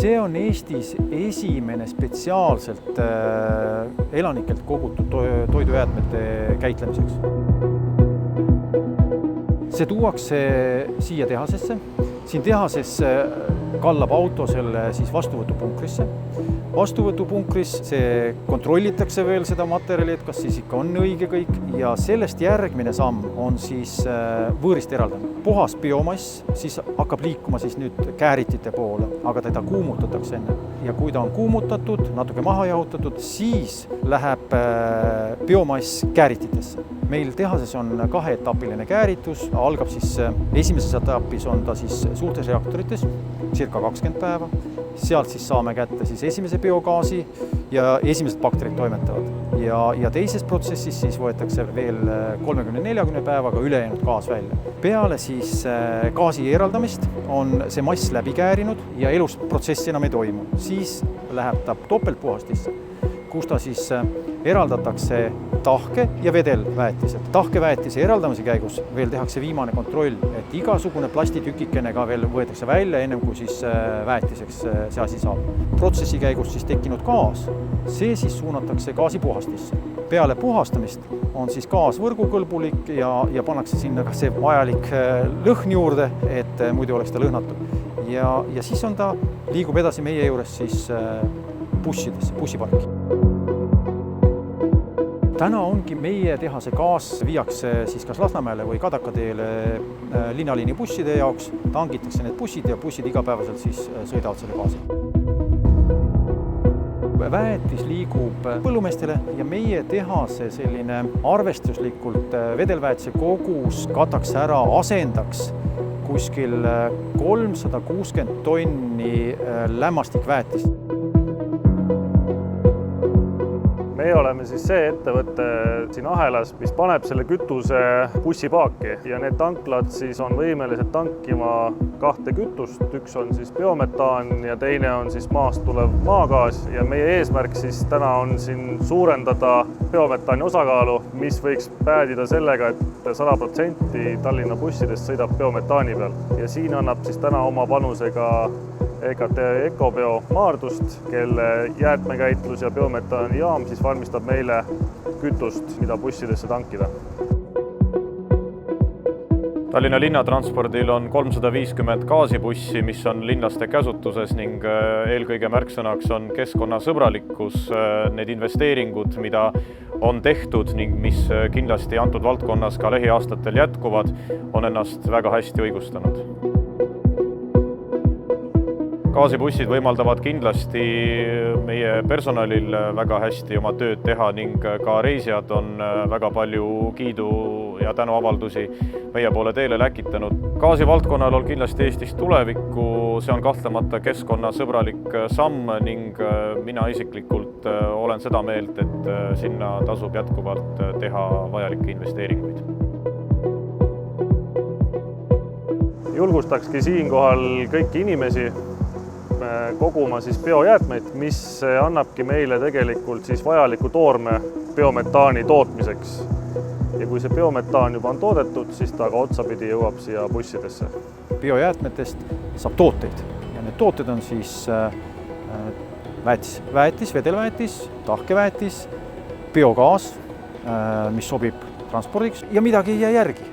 See on Eestis esimene spetsiaalselt elanikelt kogutud toidujäätmete käitlemiseks. See tuuakse siia tehasesse. Siin tehases kallab auto selle siis vastuvõtupunkrisse. Vastuvõtupunkris see kontrollitakse veel seda materjali, et kas siis ikka on õige kõik. Ja sellest järgmine samm on siis võõrist eraldamine. Puhas biomass siis hakkab liikuma siis nüüd kääritite poole, aga teda kuumutatakse enne. Ja kui ta on kuumutatud, natuke maha jahutatud, siis läheb biomass käärititesse. Meil tehases on kaheetapiline kääritus, algab siis esimeses etapis on ta siis suurtes reaktorites, circa 20 päeva. Sealt siis saame kätte siis esimese biogaasi ja esimesed bakterid toimetavad. Ja teises protsessis siis võetakse veel 30-40 päevaga ülejäänud gaas välja. Peale siis gaasi eraldamist on see mass läbi käärinud ja elus protsessi enam ei toimu. Siis läheb ta topeltpuhastisse, kus ta siis eraldatakse tahke ja vedelväetised. Tahkeväetise eraldamise käigus veel tehakse viimane kontroll, et igasugune plastitükikene ka veel võetakse välja, ennem kui siis väetiseks see asi saab. Protsessi käigus siis tekkinud gaas, see siis suunatakse gaasipuhastisse. Peale puhastamist on siis gaas võrgukõlbulik ja pannakse sinna ka see vajalik lõhn juurde, et muidu oleks ta lõhnatu. Ja siis on ta, liigub edasi meie juures siis bussidesse, bussiparki. Täna ongi meie tehase gaas viiakse siis kas Lasnamäele või Kadakateele linnaliini busside jaoks, tangitakse need bussid ja bussid igapäevaselt siis sõidavad selle gaasi. Väetis liigub põllumeestele ja meie tehase selline arvestuslikult vedelväetise kogus kataks ära, asendaks kuskil 360 tonni lämmastikväetist. Meie oleme siis see ettevõte siin ahelas, mis paneb selle kütuse bussipaaki ja need tanklad siis on võimelised tankima kahte kütust. Üks on siis biometaan ja teine on siis maast tulev maagaas ja meie eesmärk siis täna on siin suurendada biometaani osakaalu, mis võiks päädida sellega, et 100% Tallinna bussidest sõidab biometaani peal. Ja siin annab siis täna oma panusega EKT Ecobio Maardust, kelle jäätmekäitlus ja biometaani jaam siis valmistab meile kütust, mida bussidesse tankida. Tallinna linnatranspordil on 350 gaasibussi, mis on linlaste käsutuses ning eelkõige märksõnaks on keskkonnasõbralikkus, need investeeringud, mida on tehtud ning mis kindlasti antud valdkonnas ka lähiaastatel jätkuvad, on ennast väga hästi õigustanud. Gaasibussid võimaldavad kindlasti meie personalil väga hästi oma tööd teha ning ka reisijad on väga palju kiidu ja tänuavaldusi meie poole teele läkitanud. Gaasivaldkonnal on kindlasti Eestis tulevikku, see on kahtlemata keskkonnasõbralik samm ning mina isiklikult olen seda meelt, et sinna tasub jätkuvalt teha vajalikke investeeringuid. Julgustakski siinkohal kõiki inimesi koguma siis biojäätmeid, mis annabki meile tegelikult siis vajaliku toorme biometaani tootmiseks. Ja kui see biometaan juba on toodetud, siis ta ka otsapidi jõuab siia bussidesse. Biojäätmetest saab tooteid ja need tooted on siis väetis, vedelväetis, tahkeväetis, biogaas, mis sobib transpordiks ja midagi ei jää järgi.